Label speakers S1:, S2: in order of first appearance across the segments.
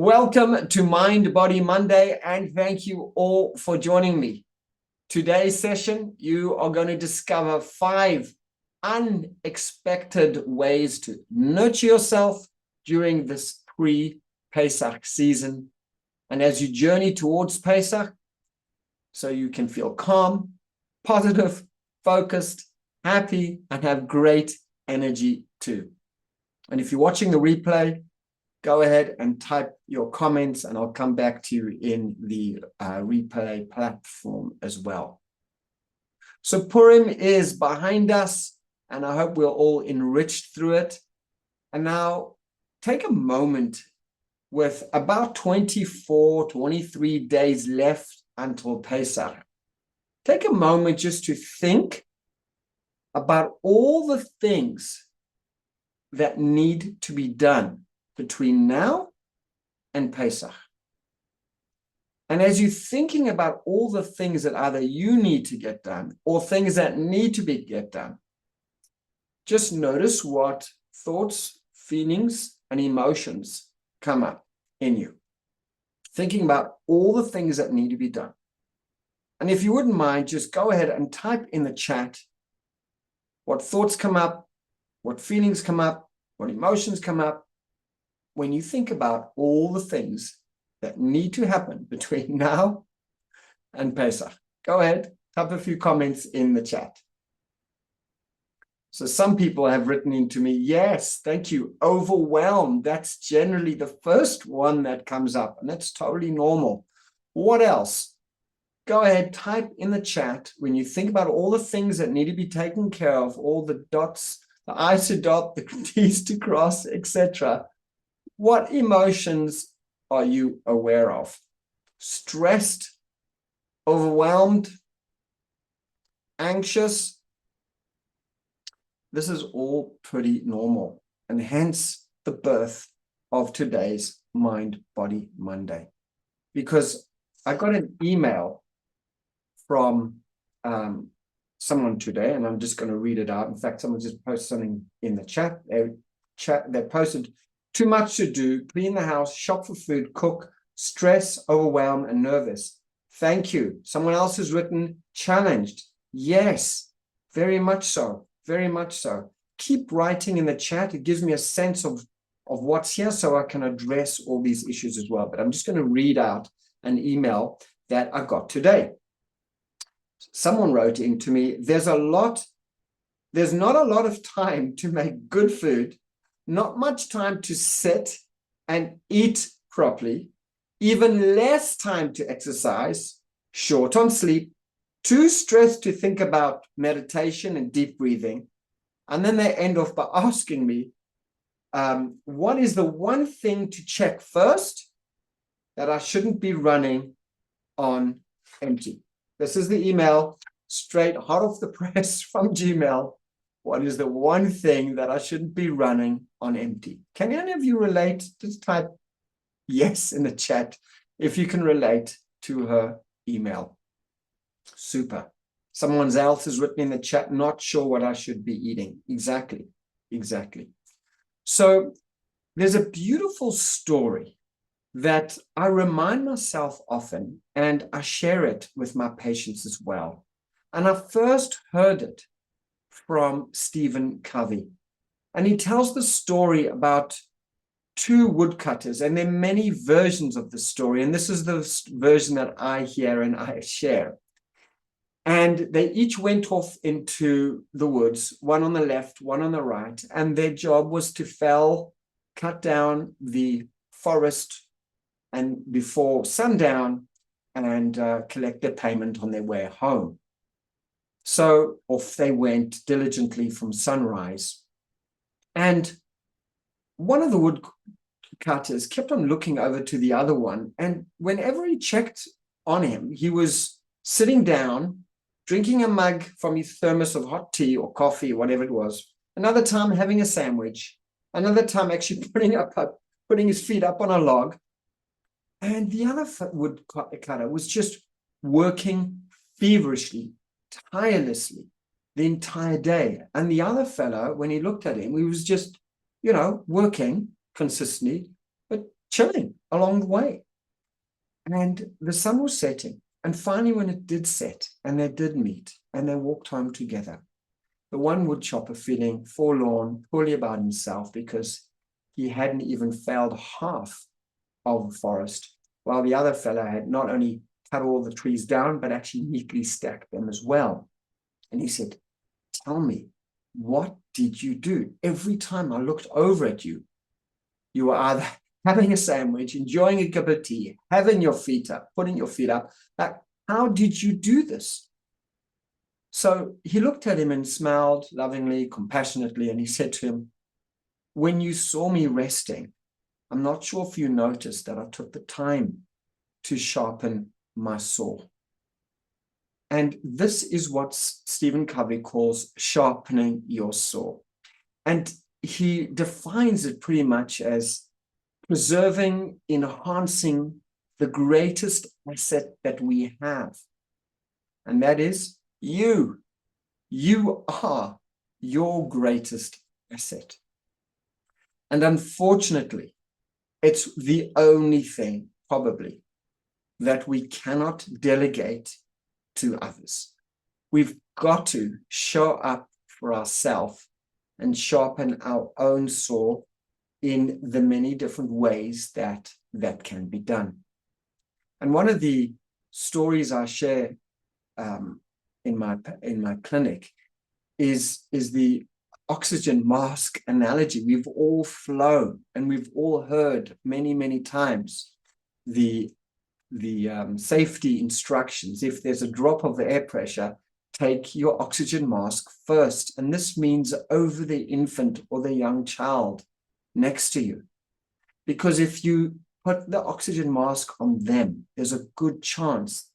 S1: Welcome to Mind Body Monday, and thank you all for joining me. Today's session, you are going to discover 5 unexpected ways to nurture yourself during this pre-Pesach season. And as you journey towards Pesach, so you can feel calm, positive, focused, happy, and have great energy too. And if you're watching the replay, go ahead and type your comments, and I'll come back to you in the replay platform as well. So Purim is behind us, and I hope we're all enriched through it. And now take a moment with about 24, 23 days left until Pesach. Take a moment just to think about all the things that need to be done between now and Pesach. And as you're thinking about all the things that either you need to get done or things that need to get done, just notice what thoughts, feelings, and emotions come up in you. Thinking about all the things that need to be done. And if you wouldn't mind, just go ahead and type in the chat what thoughts come up, what feelings come up, what emotions come up, when you think about all the things that need to happen between now and Pesach. Go ahead, type a few comments in the chat. So some people have written into me, yes, thank you, overwhelmed. That's generally the first one that comes up, and that's totally normal. What else? Go ahead, type in the chat when you think about all the things that need to be taken care of, all the dots, the I's to dot, the T's to cross, etc. What emotions are you aware of? Stressed, overwhelmed, anxious? This is all pretty normal, and hence the birth of today's Mind Body Monday. Because I got an email from someone today, and I'm just going to read it out. In fact, someone just posted something in the chat. They posted, too much to do, clean the house, shop for food, cook, stress, overwhelmed, and nervous. Thank you. Someone else has written, challenged. Yes, very much so. Very much so. Keep writing in the chat. It gives me a sense of what's here so I can address all these issues as well. But I'm just going to read out an email that I got today. Someone wrote in to me, there's not a lot of time to make good food, not much time to sit and eat properly, even less time to exercise, short on sleep, too stressed to think about meditation and deep breathing. And then they end off by asking me, what is the one thing to check first that I shouldn't be running on empty? This is the email straight hot off the press from Gmail. What is the one thing that I shouldn't be running on empty? Can any of you relate? Just type yes in the chat if you can relate to her email. Super. Someone else has written in the chat, not sure what I should be eating. Exactly. So there's a beautiful story that I remind myself often, and I share it with my patients as well. And I first heard it from Stephen Covey. And he tells the story about 2 woodcutters, and there are many versions of the story. And this is the version that I hear and I share. And they each went off into the woods, one on the left, one on the right. And their job was to cut down the forest and before sundown and collect their payment on their way home. So off they went diligently from sunrise. And one of the woodcutters kept on looking over to the other one. And whenever he checked on him, he was sitting down, drinking a mug from his thermos of hot tea or coffee, whatever it was. Another time having a sandwich. Another time actually putting his feet up on a log. And the other woodcutter was just working feverishly, tirelessly the entire day. And the other fellow, when he looked at him, he was just, working consistently, but chilling along the way. And the sun was setting. And finally, when it did set and they did meet and they walked home together, the one wood chopper feeling forlorn, poorly about himself because he hadn't even felled half of the forest, while the other fella had not only cut all the trees down, but actually neatly stacked them as well. And he said, tell me, what did you do? Every time I looked over at you, you were either having a sandwich, enjoying a cup of tea, having your feet up, putting your feet up. Like, how did you do this? So he looked at him and smiled lovingly, compassionately, and he said to him, when you saw me resting, I'm not sure if you noticed that I took the time to sharpen my saw. And this is what Stephen Covey calls sharpening your saw. And he defines it pretty much as preserving, enhancing the greatest asset that we have. And that is you. You are your greatest asset. And unfortunately, it's the only thing, probably, that we cannot delegate to others. We've got to show up for ourselves and sharpen our own saw in the many different ways that can be done. And one of the stories I share in my clinic is the oxygen mask analogy. We've all flown and we've all heard many times the safety instructions. If there's a drop of the air pressure, take your oxygen mask first. And this means over the infant or the young child next to you. Because if you put the oxygen mask on them, there's a good chance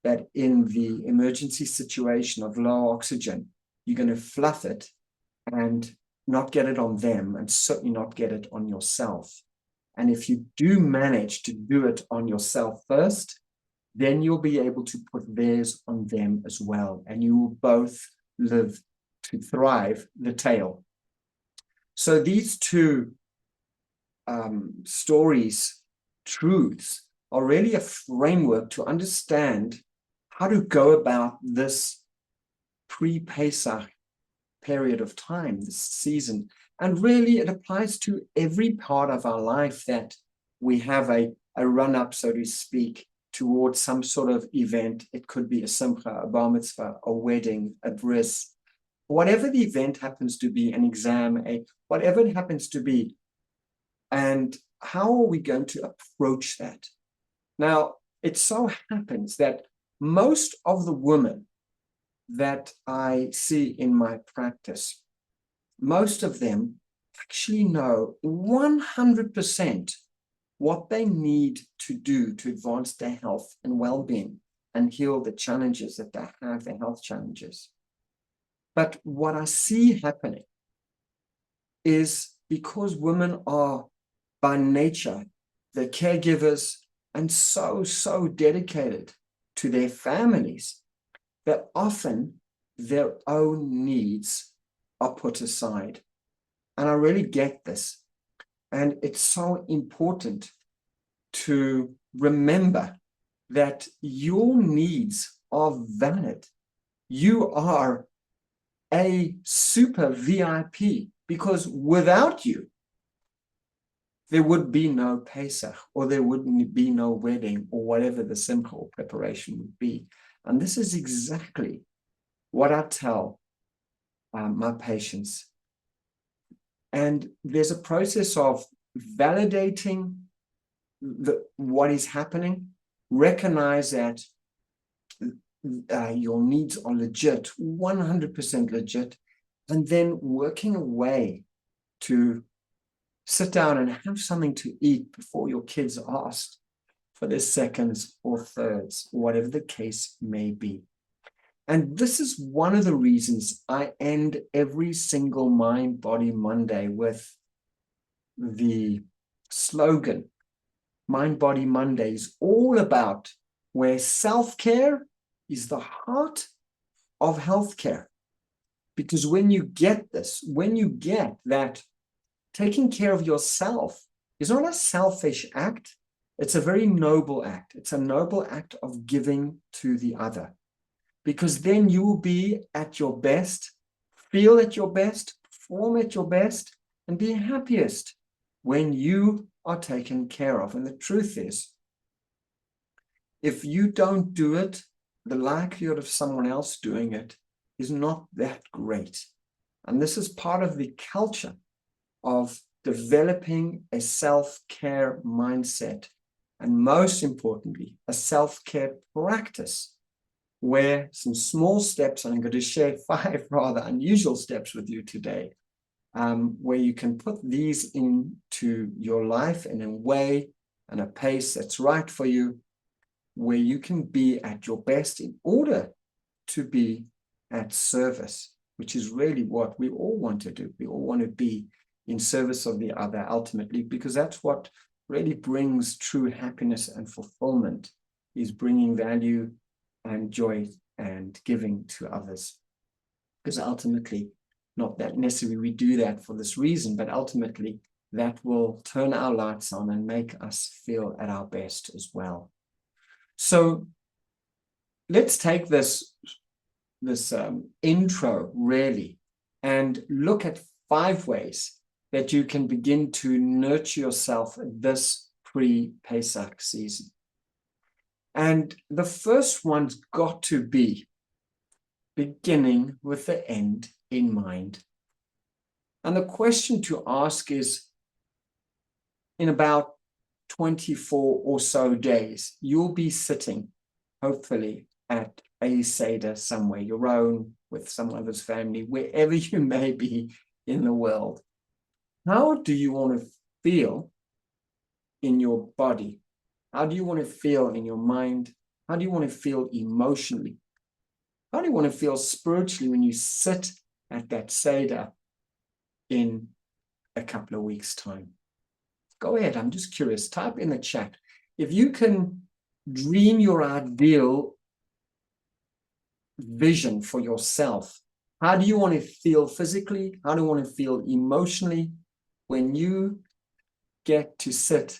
S1: that in the emergency situation of low oxygen, you're going to fluff it and not get it on them, and certainly not get it on yourself. And if you do manage to do it on yourself first, then you'll be able to put theirs on them as well. And you will both live to thrive the tale. So these two stories, truths, are really a framework to understand how to go about this pre-Pesach period of time, this season. And really it applies to every part of our life that we have a run-up, so to speak, towards some sort of event. It could be a simcha, a bar mitzvah, a wedding, a bris, whatever the event happens to be, an exam, whatever it happens to be. And how are we going to approach that? Now, it so happens that most of the women that I see in my practice, most of them actually know 100% what they need to do to advance their health and well-being and heal the challenges that they have, their health challenges. But what I see happening is, because women are by nature the caregivers and so dedicated to their families, that often their own needs are put aside. And I really get this. And it's so important to remember that your needs are valid. You are a super VIP, because without you, there would be no Pesach, or there wouldn't be no wedding, or whatever the simcha preparation would be. And this is exactly what I tell my patients. And there's a process of validating what is happening, recognize that your needs are legit, 100% legit, and then working a way to sit down and have something to eat before your kids ask for their seconds or thirds, whatever the case may be. And this is one of the reasons I end every single Mind Body Monday with the slogan, Mind Body Mondays, all about where self-care is the heart of healthcare. Because when you get this, when you get that taking care of yourself is not a selfish act. It's a very noble act. It's a noble act of giving to the other, because then you will be at your best, feel at your best, perform at your best, and be happiest when you are taken care of. And the truth is, if you don't do it, the likelihood of someone else doing it is not that great. And this is part of the culture of developing a self-care mindset, and most importantly, a self-care practice, where some small steps, and I'm going to share 5 rather unusual steps with you today, where you can put these into your life in a way and a pace that's right for you, where you can be at your best in order to be at service, which is really what we all want to do. We all want to be in service of the other ultimately, because that's what really brings true happiness and fulfillment, is bringing value and joy and giving to others. Because ultimately, not that necessarily we do that for this reason, but ultimately that will turn our lights on and make us feel at our best as well. So let's take this intro really and look at 5 ways that you can begin to nurture yourself this pre-Pesach season. And the first one's got to be beginning with the end in mind. And the question to ask is, in about 24 or so days, you'll be sitting, hopefully, at a Seder somewhere, your own, with some other's family, wherever you may be in the world. How do you want to feel in your body? How do you want to feel in your mind? How do you want to feel emotionally? How do you want to feel spiritually when you sit at that Seder in a couple of weeks' time? Go ahead, I'm just curious. Type in the chat. If you can dream your ideal vision for yourself, how do you want to feel physically? How do you want to feel emotionally when you get to sit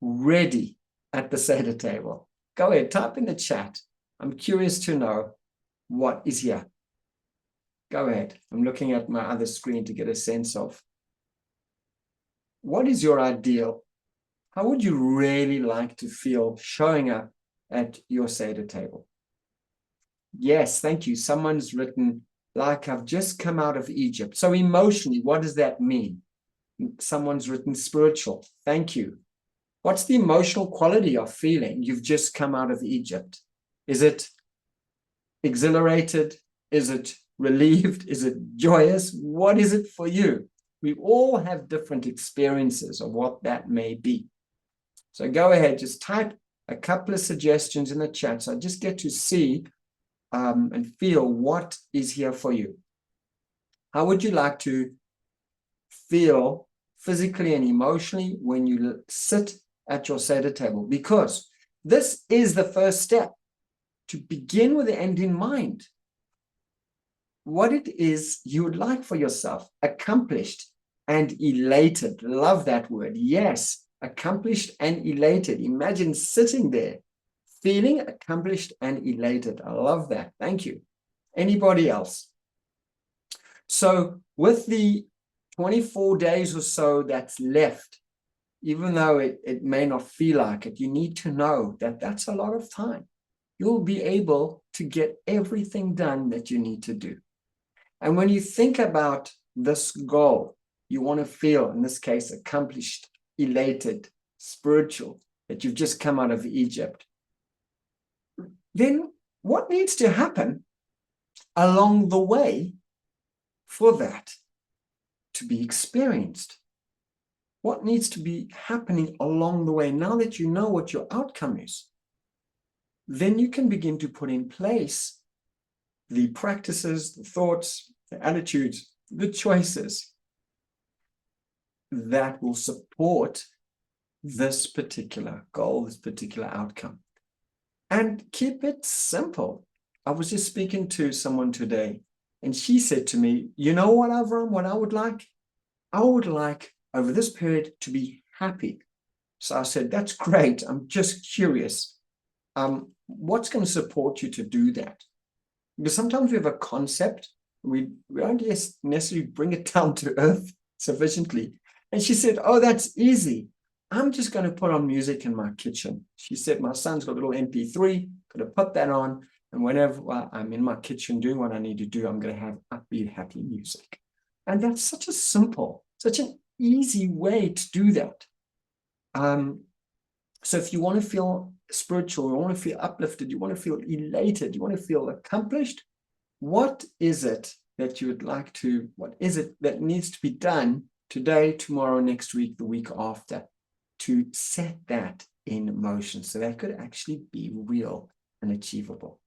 S1: ready at the Seder table? Go ahead, type in the chat. I'm curious to know what is here. Go ahead. I'm looking at my other screen to get a sense of what is your ideal. How would you really like to feel showing up at your Seder table? Yes, thank you. Someone's written, like I've just come out of Egypt. So emotionally, what does that mean? Someone's written spiritual. Thank you. What's the emotional quality of feeling you've just come out of Egypt? Is it exhilarated? Is it relieved? Is it joyous? What is it for you? We all have different experiences of what that may be. So go ahead, just type a couple of suggestions in the chat. So I just get to see and feel what is here for you. How would you like to feel physically and emotionally when you sit at your Seder table? Because this is the first step, to begin with the end in mind. What it is you would like for yourself, accomplished and elated. Love that word. Yes, accomplished and elated. Imagine sitting there, feeling accomplished and elated. I love that. Thank you. Anybody else? So with the 24 days or so that's left, even though it may not feel like it, you need to know that that's a lot of time. You'll be able to get everything done that you need to do. And when you think about this goal, you want to feel, in this case, accomplished, elated, spiritual, that you've just come out of Egypt, then what needs to happen along the way for that to be experienced? What needs to be happening along the way now that you know what your outcome is? Then you can begin to put in place the practices, the thoughts, the attitudes, the choices that will support this particular goal, this particular outcome. And keep it simple. I was just speaking to someone today, and she said to me, you know what, Avraham, what I would like? I would like over this period to be happy. So I said, that's great. I'm just curious. What's going to support you to do that? Because sometimes we have a concept, we don't necessarily bring it down to earth sufficiently. And she said, oh, that's easy. I'm just going to put on music in my kitchen. She said, my son's got a little MP3, going to put that on. And whenever I'm in my kitchen doing what I need to do, I'm going to have upbeat, happy music. And that's such a simple, such an easy way to do that. So if you want to feel spiritual, you want to feel uplifted, you want to feel elated, you want to feel accomplished, what is it that you would like to, what is it that needs to be done today, tomorrow, next week, the week after, to set that in motion so that could actually be real and achievable?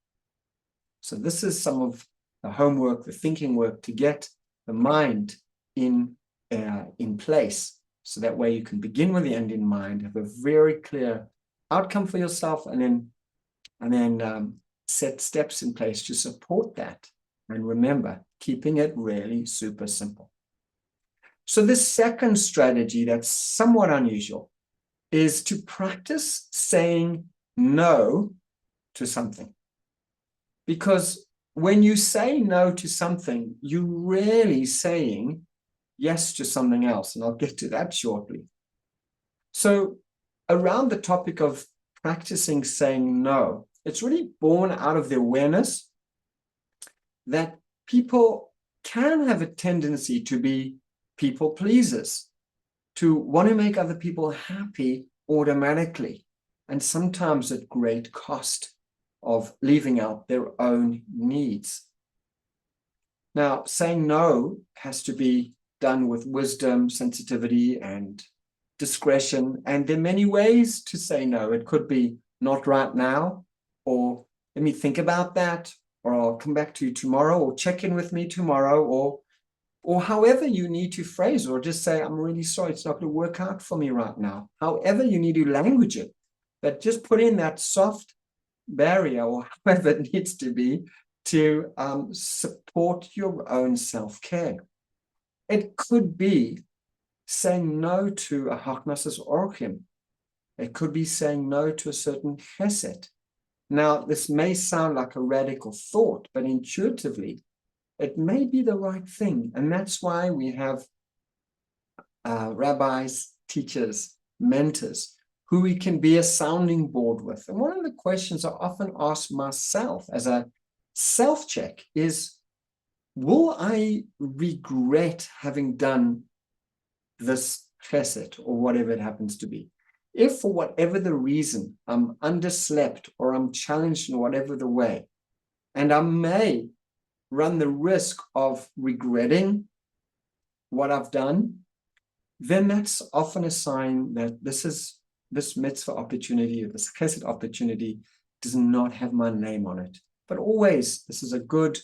S1: So this is some of the homework, the thinking work to get the mind in place. So that way you can begin with the end in mind, have a very clear outcome for yourself, and then set steps in place to support that. And remember, keeping it really super simple. So this second strategy that's somewhat unusual is to practice saying no to something. Because when you say no to something, you're really saying yes to something else. And I'll get to that shortly. So around the topic of practicing saying no, it's really born out of the awareness that people can have a tendency to be people pleasers, to want to make other people happy automatically, and sometimes at great cost of leaving out their own needs. Now, saying no has to be done with wisdom, sensitivity, and discretion. And there are many ways to say no. It could be not right now, or let me think about that, or I'll come back to you tomorrow, or check in with me tomorrow, or however you need to phrase, or just say, I'm really sorry, it's not going to work out for me right now. However you need to language it, but just put in that soft barrier, or however it needs to be, to support your own self-care. It could be saying no to a Hachnasis Orchim. It could be saying no to a certain chesed. Now, this may sound like a radical thought, but intuitively, it may be the right thing. And that's why we have rabbis, teachers, mentors, who we can be a sounding board with. And one of the questions I often ask myself as a self-check is, will I regret having done this chesed or whatever it happens to be? If for whatever the reason I'm underslept or I'm challenged in whatever the way, and I may run the risk of regretting what I've done, then that's often a sign that this mitzvah opportunity, or this chesed opportunity, does not have my name on it. But always, this is a good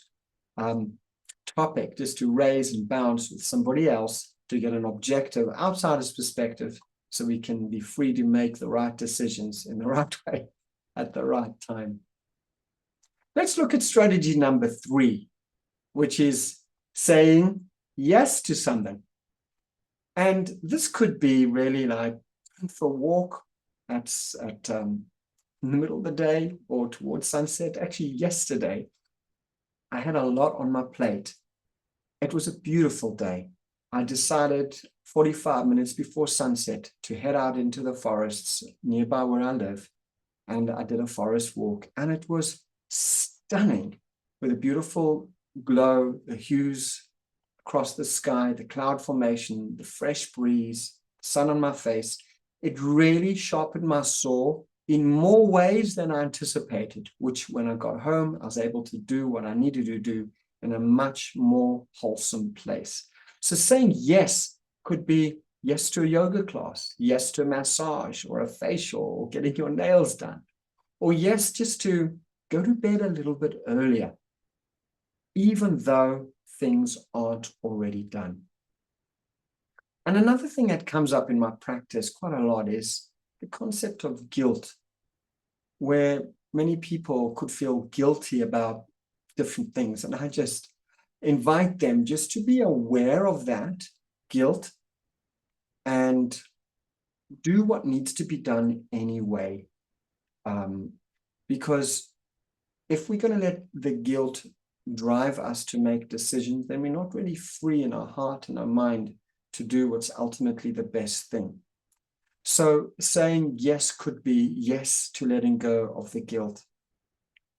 S1: topic just to raise and bounce with somebody else to get an objective outsider's perspective, so we can be free to make the right decisions in the right way at the right time. Let's look at strategy number 3, which is saying yes to something. And this could be really like for a walk in the middle of the day or towards sunset. Actually, yesterday, I had a lot on my plate. It was a beautiful day. I decided 45 minutes before sunset to head out into the forests nearby where I live. And I did a forest walk, and it was stunning with a beautiful glow, the hues across the sky, the cloud formation, the fresh breeze, sun on my face. It really sharpened my saw in more ways than I anticipated, which when I got home, I was able to do what I needed to do in a much more wholesome place. So saying yes could be yes to a yoga class, yes to a massage or a facial, or getting your nails done, or yes just to go to bed a little bit earlier, even though things aren't already done. And another thing that comes up in my practice quite a lot is the concept of guilt, where many people could feel guilty about different things. And I just invite them just to be aware of that guilt and do what needs to be done anyway. Because if we're going to let the guilt drive us to make decisions, then we're not really free in our heart and our mind to do what's ultimately the best thing. So saying yes could be yes to letting go of the guilt,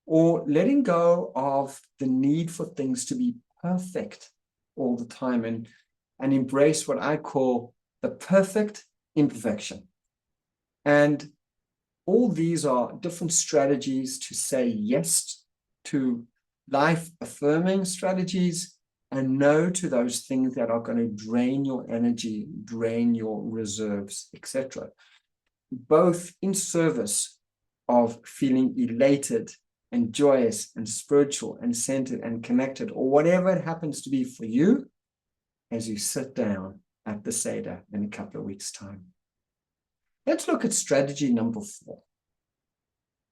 S1: or letting go of the need for things to be perfect all the time, and embrace what I call the perfect imperfection. And all these are different strategies to say yes to life-affirming strategies and no to those things that are going to drain your energy, drain your reserves, etc. Both in service of feeling elated and joyous and spiritual and centered and connected, or whatever it happens to be for you as you sit down at the Seder in a couple of weeks' time. Let's look at strategy number 4.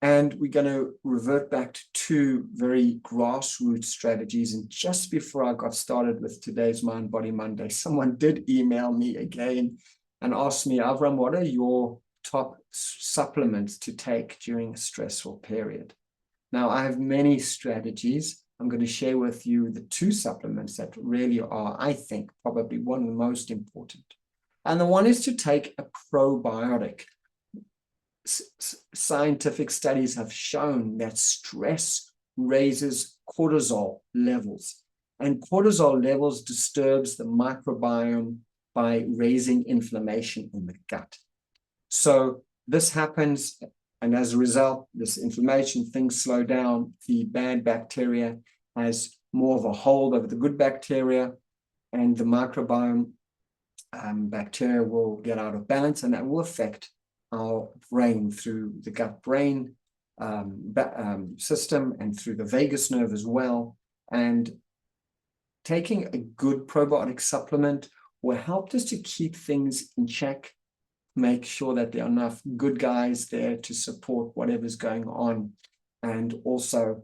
S1: And we're going to revert back to 2 very grassroots strategies. And just before I got started with today's Mind Body Monday, someone did email me again and asked me, Avram, what are your top supplements to take during a stressful period? Now, I have many strategies. I'm going to share with you the 2 supplements that really are, I think, probably one of the most important. And the one is to take a probiotic. Scientific studies have shown that stress raises cortisol levels, and cortisol levels disturbs the microbiome by raising inflammation in the gut. So this happens, and as a result, this inflammation, things slow down. The bad bacteria has more of a hold over the good bacteria, and the microbiome bacteria will get out of balance, and that will affect our brain through the gut-brain system and through the vagus nerve as well. And taking a good probiotic supplement will help us to keep things in check, make sure that there are enough good guys there to support whatever's going on, and also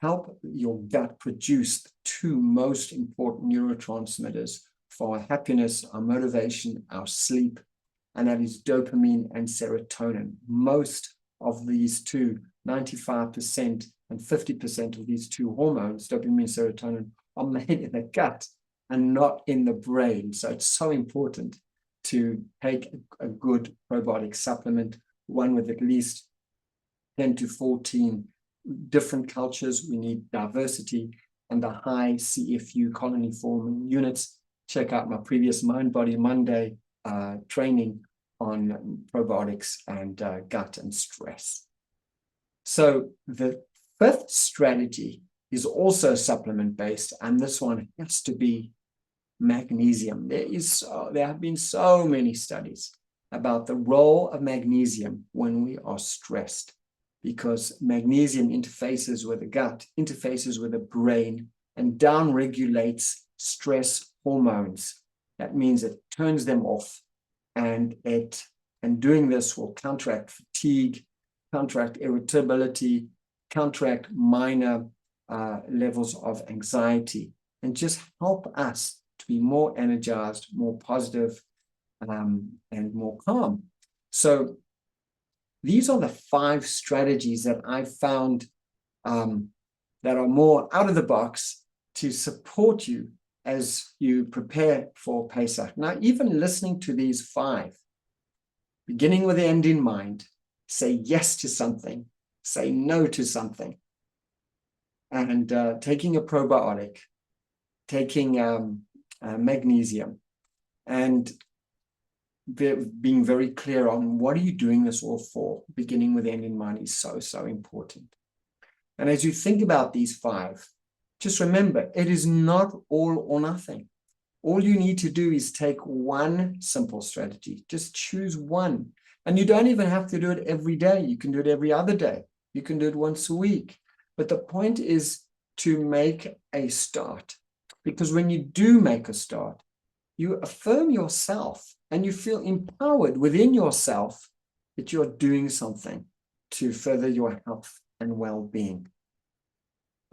S1: help your gut produce the 2 most important neurotransmitters for our happiness, our motivation, our sleep, and that is dopamine and serotonin. Most of these 2, 95% and 50% of these 2 hormones, dopamine and serotonin, are made in the gut and not in the brain. So it's so important to take a good probiotic supplement, one with at least 10 to 14 different cultures. We need diversity and the high CFU colony forming units. Check out my previous Mind Body Monday training on probiotics and gut and stress. So the 5th strategy is also supplement based, and this one has to be magnesium. There have been so many studies about the role of magnesium when we are stressed, because magnesium interfaces with the gut, interfaces with the brain, and downregulates stress hormones. That means it turns them off, and doing this will counteract fatigue, counteract irritability, counteract minor levels of anxiety, and just help us to be more energized, more positive, and more calm. So these are the 5 strategies that I found that are more out of the box to support you as you prepare for Pesach. Now, even listening to these 5, beginning with the end in mind, say yes to something, say no to something, and taking a probiotic, taking magnesium, and being very clear on what are you doing this all for, beginning with the end in mind is so, so important. And as you think about these 5, just remember, it is not all or nothing. All you need to do is take one simple strategy. Just choose one. And you don't even have to do it every day. You can do it every other day. You can do it once a week. But the point is to make a start. Because when you do make a start, you affirm yourself and you feel empowered within yourself that you're doing something to further your health and well-being.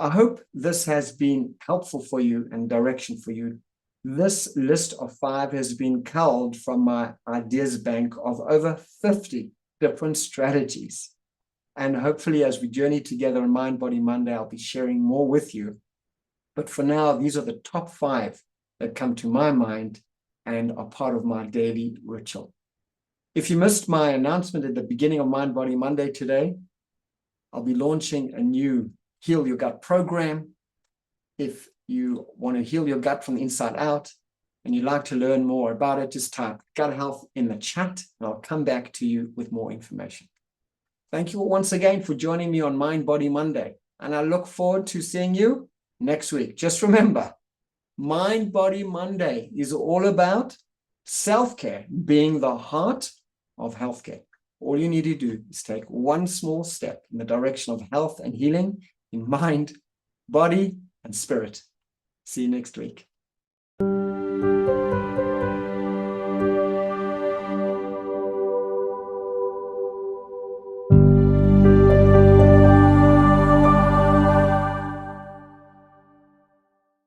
S1: I hope this has been helpful for you and direction for you This list of 5 has been culled from my ideas bank of over 50 different strategies. And hopefully, as we journey together on Mind Body Monday, I'll be sharing more with you. But for now, these are the top 5 that come to my mind and are part of my daily ritual. If you missed my announcement at the beginning of Mind Body Monday today, I'll be launching a new Heal Your Gut program. If you want to heal your gut from the inside out and you'd like to learn more about it, just type gut health in the chat and I'll come back to you with more information. Thank you once again for joining me on Mind Body Monday, and I look forward to seeing you next week. Just remember, Mind Body Monday is all about self-care being the heart of healthcare. All you need to do is take one small step in the direction of health and healing in mind, body, and spirit. See you next week.